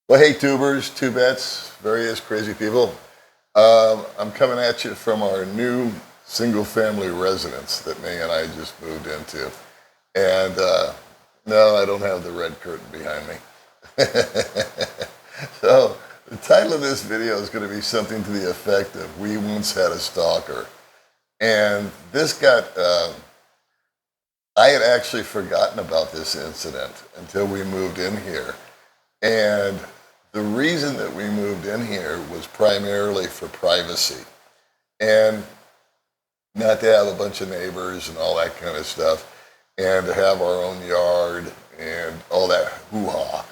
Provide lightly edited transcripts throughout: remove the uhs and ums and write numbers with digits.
Well, hey, tubers, tubettes, various crazy people. I'm coming at you from our new single-family residence that May and I just moved into. And no, I don't have the red curtain behind me. So the title of this video is going to be something to the effect of "We Once Had a Stalker." And this got, I had actually forgotten about this incident until we moved in here. And the reason that we moved in here was primarily for privacy and not to have a bunch of neighbors and all that kind of stuff and to have our own yard and all that hoo-ha.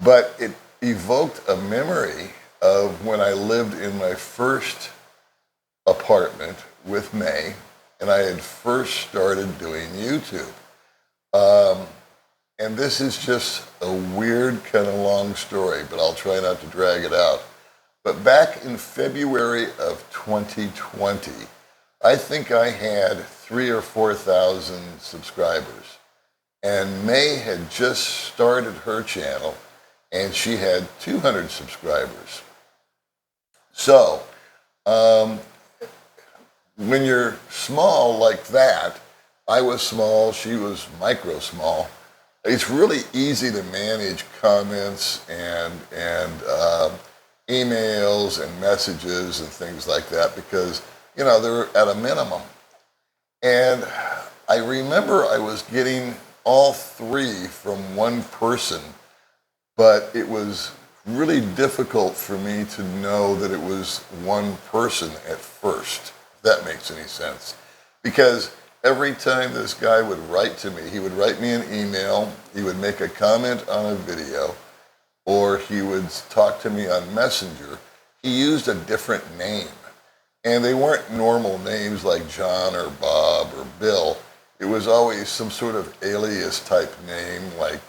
But it evoked a memory of when I lived in my first apartment with May and I had first started doing YouTube. And this is just a weird kind of long story, but I'll try not to drag it out. But back in February of 2020, I think I had 3,000 or 4,000 subscribers. And May had just started her channel, and she had 200 subscribers. So, when you're small like that, I was small, she was micro small. It's really easy to manage comments and emails and messages and things like that because, you know, they're at a minimum. And I remember I was getting all three from one person, but it was really difficult for me to know that it was one person at first, if that makes any sense. Because every time this guy would write to me, he would write me an email, he would make a comment on a video, or he would talk to me on Messenger. He used a different name. And they weren't normal names like John or Bob or Bill. It was always some sort of alias type name like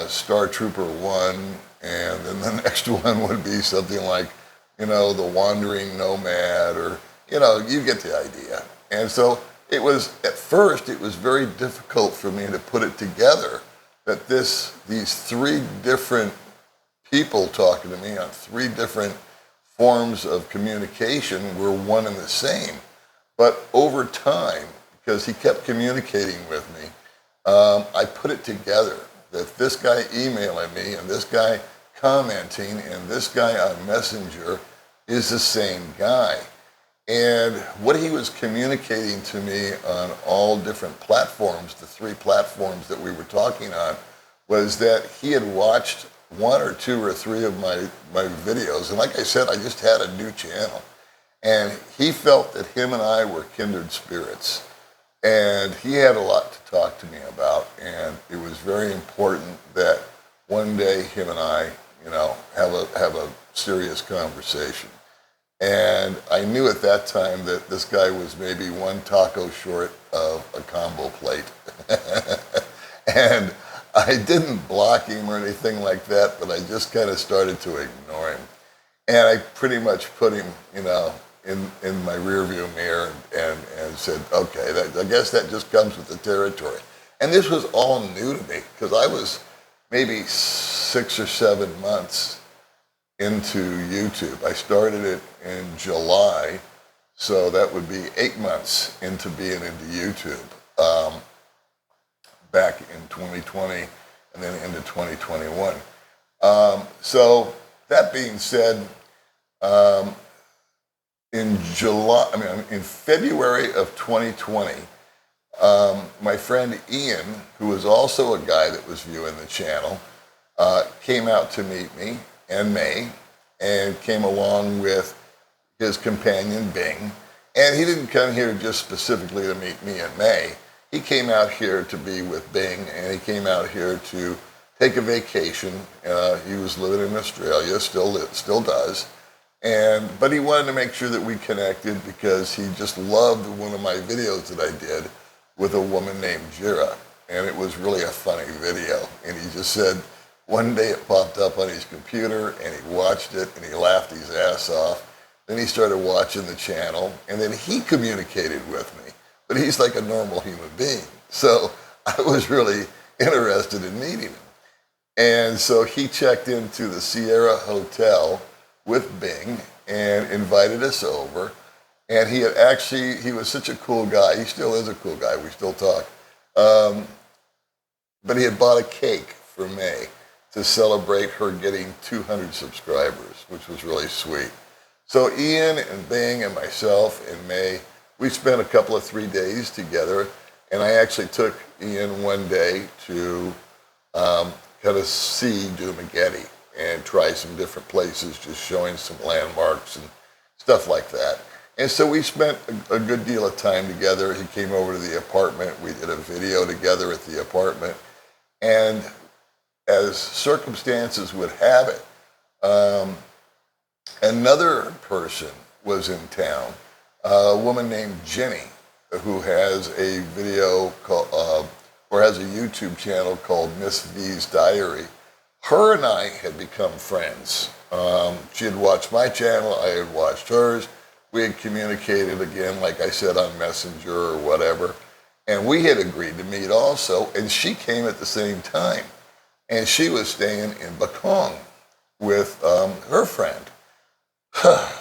Star Trooper 1, and then the next one would be something like, you know, the Wandering Nomad, or, you know, you get the idea. And so it was, at first, it was very difficult for me to put it together that these three different people talking to me on three different forms of communication were one and the same. But over time, because he kept communicating with me, I put it together that this guy emailing me and this guy commenting and this guy on Messenger is the same guy. And what he was communicating to me on all different platforms, the three platforms that we were talking on, was that he had watched one or two or three of my videos. And like I said, I just had a new channel. And he felt that him and I were kindred spirits. And he had a lot to talk to me about. And it was very important that one day him and I, you know, have a serious conversation. And I knew at that time that this guy was maybe one taco short of a combo plate. And I didn't block him or anything like that, but I just kind of started to ignore him. And I pretty much put him, you know, in my rearview mirror and said, okay, I guess that just comes with the territory. And this was all new to me because I was maybe 6 or 7 months into YouTube. I started it in July, so that would be 8 months into being into YouTube back in 2020 and then into 2021. So that being said, in February of 2020, my friend Ian, who was also a guy that was viewing the channel, came out to meet me and May, and came along with his companion, Bing. And he didn't come here just specifically to meet me and May. He came out here to be with Bing, and he came out here to take a vacation. He was living in Australia, still does. But he wanted to make sure that we connected because he just loved one of my videos that I did with a woman named Jira. And it was really a funny video. And he just said, one day it popped up on his computer and he watched it and he laughed his ass off. Then he started watching the channel and then he communicated with me. But he's like a normal human being. So I was really interested in meeting him. And so he checked into the Sierra Hotel with Bing and invited us over. And he was such a cool guy. He still is a cool guy. We still talk. Um, but he had bought a cake for May to celebrate her getting 200 subscribers, which was really sweet. So Ian and Bing and myself and May, we spent a couple of 3 days together, and I actually took Ian one day to kind of see Dumageddon and try some different places, just showing some landmarks and stuff like that. And so we spent a good deal of time together. He came over to the apartment. We did a video together at the apartment. And as circumstances would have it, another person was in town, a woman named Jenny, who has a video called, or has a YouTube channel called Miss V's Diary. Her and I had become friends. She had watched my channel, I had watched hers. We had communicated again, like I said, on Messenger or whatever. And we had agreed to meet also, and she came at the same time. And she was staying in Bakong with her friend.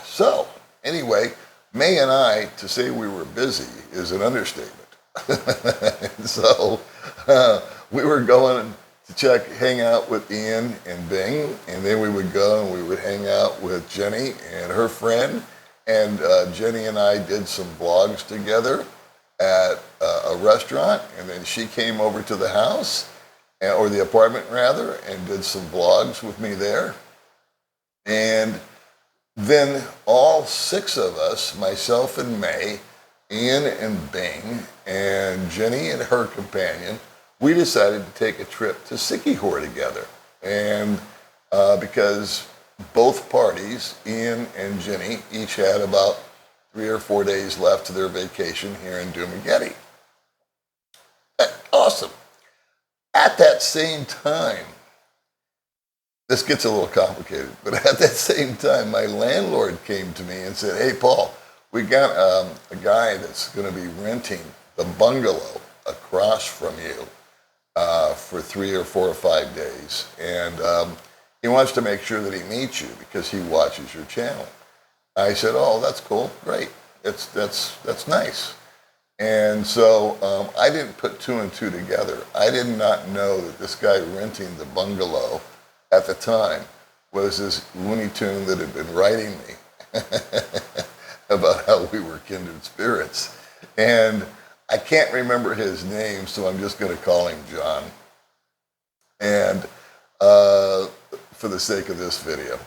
So, anyway, May and I, to say we were busy is an understatement. So, we were going to hang out with Ian and Bing, and then we would go and we would hang out with Jenny and her friend. And Jenny and I did some vlogs together at a restaurant, and then she came over to the house, or the apartment rather, and did some vlogs with me there. And then all 6 of us, myself and May, Ian and Bing, and Jenny and her companion, we decided to take a trip to Siquijor together. And because both parties, Ian and Jenny, each had about 3 or 4 days left to their vacation here in Dumageddon. Awesome. At that same time, this gets a little complicated, but at that same time, my landlord came to me and said, "Hey, Paul, we got a guy that's going to be renting the bungalow across from you for 3 or 4 or 5 days. And he wants to make sure that he meets you because he watches your channel." I said, "Oh, that's cool. Great. That's nice." And so I didn't put 2 and 2 together. I did not know that this guy renting the bungalow at the time was this Looney Tune that had been writing me about how we were kindred spirits. And I can't remember his name, so I'm just going to call him John. And for the sake of this video.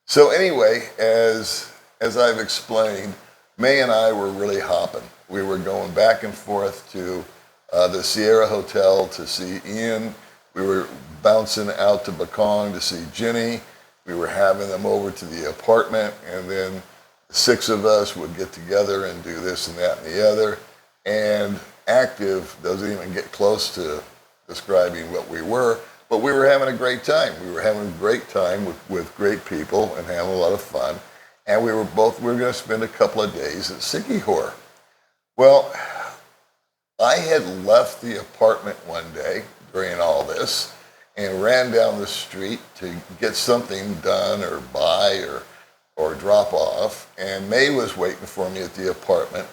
So anyway, as I've explained, May and I were really hopping. We were going back and forth to the Sierra Hotel to see Ian. We were bouncing out to Bakong to see Jenny. We were having them over to the apartment, and then the 6 of us would get together and do this and that and the other. And active doesn't even get close to describing what we were, but we were having a great time. We were having a great time with great people and having a lot of fun. And we were going to spend a couple of days at Siquijor. Well, I had left the apartment one day during all this and ran down the street to get something done or buy or drop off. And May was waiting for me at the apartment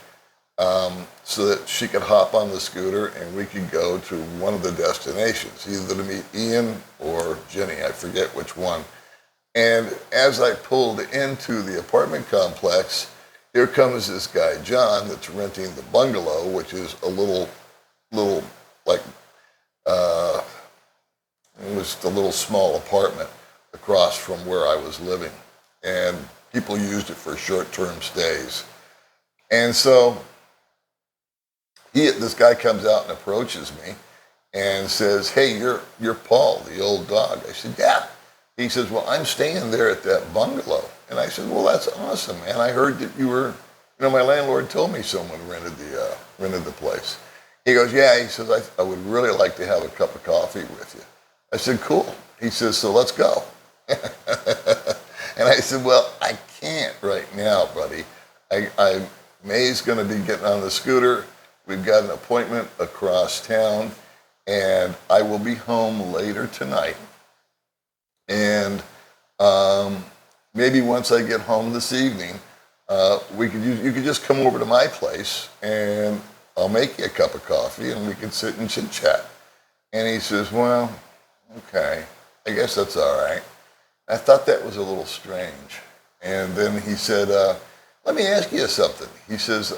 so that she could hop on the scooter and we could go to one of the destinations, either to meet Ian or Jenny, I forget which one. And as I pulled into the apartment complex, here comes this guy, John, that's renting the bungalow, which is a little like, it was a little small apartment across from where I was living. And people used it for short-term stays. And so this guy comes out and approaches me and says, "Hey, you're Paul, the old dog." I said, "Yeah." He says, "Well, I'm staying there at that bungalow." And I said, "Well, that's awesome, man. I heard that you were, my landlord told me someone rented the place." He goes, "Yeah." He says, I would really like to have a cup of coffee with you." I said, "Cool." He says, "So let's go." And I said, "Well, I can't right now, buddy. May's going to be getting on the scooter. We've got an appointment across town, and I will be home later tonight. maybe once I get home this evening, you could just come over to my place and I'll make you a cup of coffee and we can sit and chit chat. And he says, well, okay, I guess that's all right. I thought that was a little strange. And then he said, let me ask you something. He says,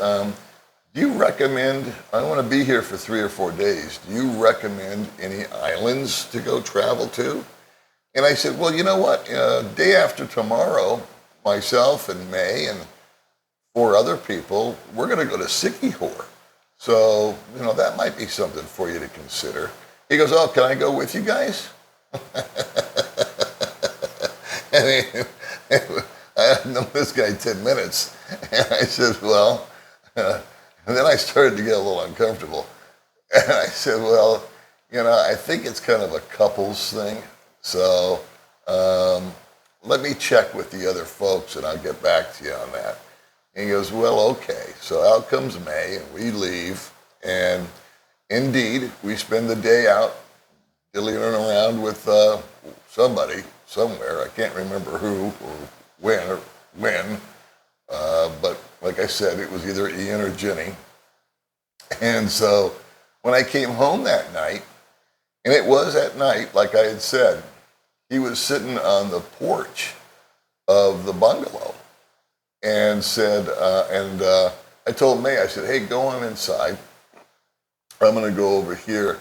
do you recommend, I want to be here for 3 or 4 days. Do you recommend any islands to go travel to? And I said, well, you know what? Day after tomorrow, myself and May and 4 other people, we're going to go to Siquijor. So, that might be something for you to consider. He goes, oh, can I go with you guys? I mean, I hadn't known this guy 10 minutes. And I said, well, and then I started to get a little uncomfortable. And I said, well, I think it's kind of a couples thing. So let me check with the other folks and I'll get back to you on that. And he goes, well, okay. So out comes May and we leave. And indeed, we spend the day out dillying around with somebody somewhere. I can't remember who or when. But like I said, it was either Ian or Jenny. And so when I came home that night, and it was at night, like I had said, he was sitting on the porch of the bungalow and said, I told May, I said, hey, go on inside. I'm going to go over here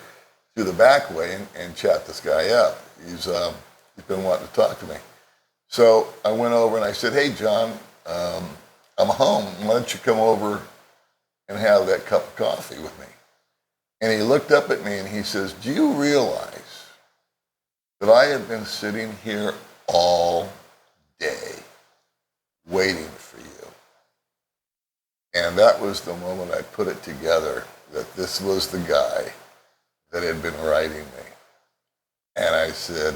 to the back way and chat this guy up. He's been wanting to talk to me. So I went over and I said, hey, John, I'm home. Why don't you come over and have that cup of coffee with me? And he looked up at me and he says, do you realize that I have been sitting here all day waiting for you? And that was the moment I put it together that this was the guy that had been writing me. And I said,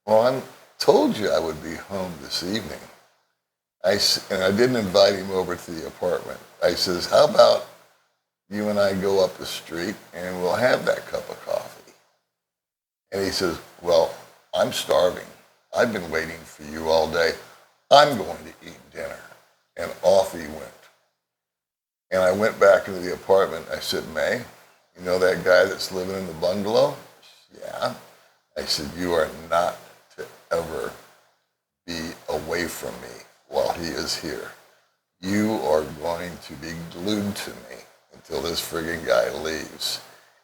well, I told you I would be home this evening. And I didn't invite him over to the apartment. I says, how about you and I go up the street and we'll have that cup of coffee? And he says, well, I'm starving. I've been waiting for you all day. I'm going to eat dinner. And off he went. And I went back into the apartment. I said, May, you know that guy that's living in the bungalow? Yeah. I said, you are not to ever be away from me while he is here. You are going to be glued to me until this friggin' guy leaves.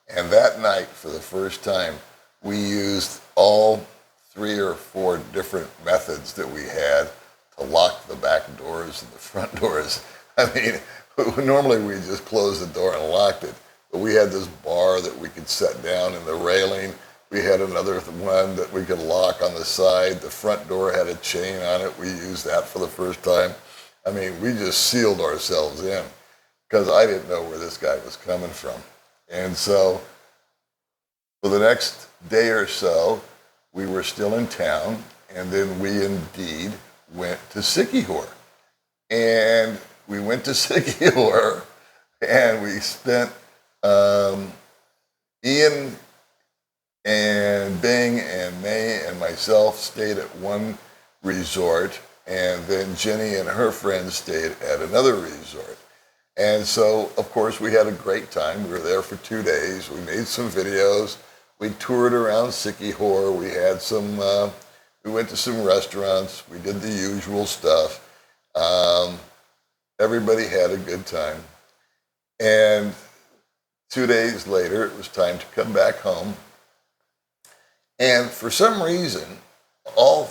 And that night, for the first time, we used all 3 or 4 different methods that we had to lock the back doors and the front doors. I mean, normally we just closed the door and locked it, but we had this bar that we could set down in the railing. We had another one that we could lock on the side. The front door had a chain on it. We used that for the first time. I mean, we just sealed ourselves in because I didn't know where this guy was coming from. And so for the next day or so, we were still in town, and then we indeed went to Siquijor. And we went to Siquijor, and we spent, Ian and Bing and May and myself stayed at one resort, and then Jenny and her friends stayed at another resort. And so, of course, we had a great time. We were there for 2 days. We made some videos. We toured around Siquijor. We had some, we went to some restaurants. We did the usual stuff. Everybody had a good time. And 2 days later, it was time to come back home. And for some reason, all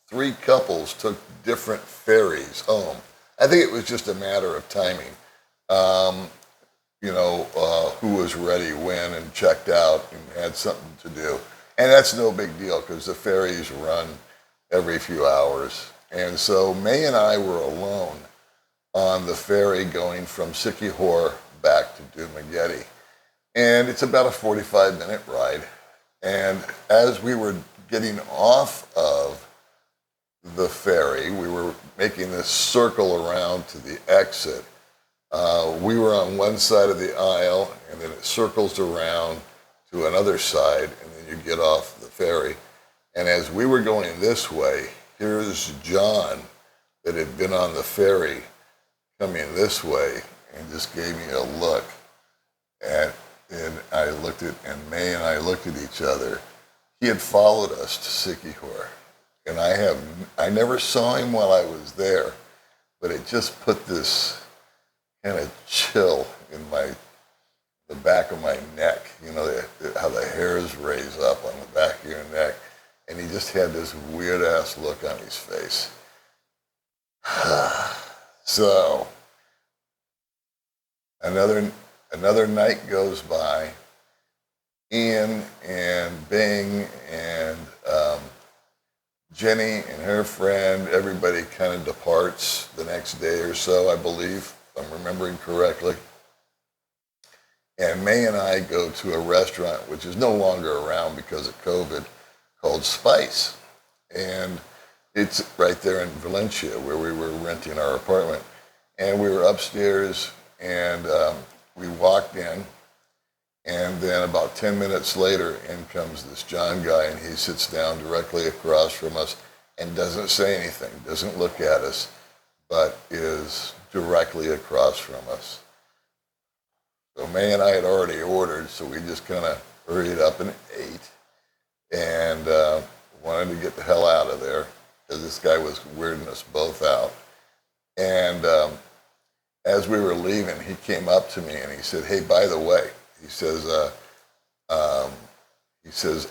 3 couples took different ferries home. I think it was just a matter of timing. Who was ready when and checked out and had something to do. And that's no big deal because the ferries run every few hours. And so May and I were alone on the ferry going from Siquijor back to Dumaguete. And it's about a 45-minute ride. And as we were getting off of the ferry, we were making this circle around to the exit. We were on one side of the aisle, and then it circles around to another side, and then you get off the ferry. And as we were going this way, here's John that had been on the ferry coming this way and just gave me a look. And I looked at, and May and I looked at each other. He had followed us to Siquijor. And I never saw him while I was there, but it just put this kind of chill in the back of my neck. You know, how the hairs raise up on the back of your neck. And he just had this weird-ass look on his face. So, another night goes by. Ian and Bing and Jenny and her friend, everybody kind of departs the next day or so, I believe, if I'm remembering correctly. And May and I go to a restaurant, which is no longer around because of COVID, called Spice. And it's right there in Valencia where we were renting our apartment. And we were upstairs and we walked in. And then about 10 minutes later, in comes this John guy, and he sits down directly across from us and doesn't say anything, doesn't look at us, but is directly across from us. So May and I had already ordered, so we just kind of hurried up and ate and wanted to get the hell out of there because this guy was weirding us both out. And as we were leaving, he came up to me and he said, "Hey, by the way," he says,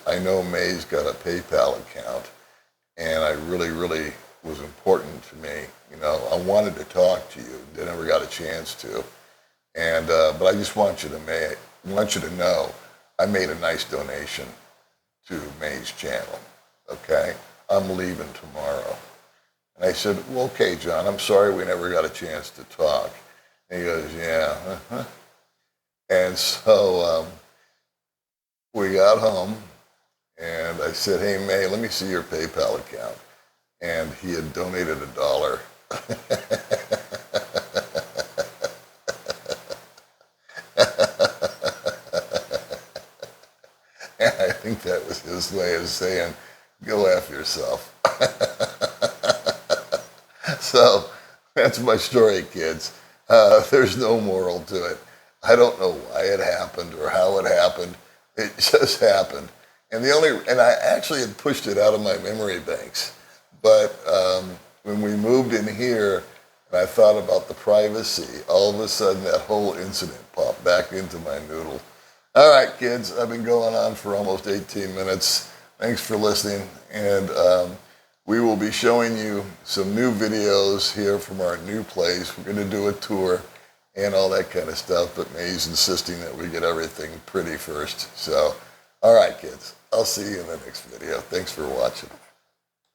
"I know May's got a PayPal account, and I really was important to me. You know, I wanted to talk to you, they never got a chance to, and but I just want you to know, I made a nice donation to May's channel. Okay, I'm leaving tomorrow." And I said, "Well, okay, John, I'm sorry we never got a chance to talk." And he goes, "Yeah." And so we got home, and I said, "Hey, May, let me see your PayPal account." And he had donated $1. And I think that was his way of saying, "Go F yourself." So that's my story, kids. There's no moral to it. I don't know why it happened or how it happened. It just happened. And I actually had pushed it out of my memory banks. But when we moved in here and I thought about the privacy, all of a sudden that whole incident popped back into my noodle. All right, kids, I've been going on for almost 18 minutes. Thanks for listening. And we will be showing you some new videos here from our new place. We're going to do a tour and all that kind of stuff, but May's insisting that we get everything pretty first. So, all right, kids, I'll see you in the next video. Thanks for watching.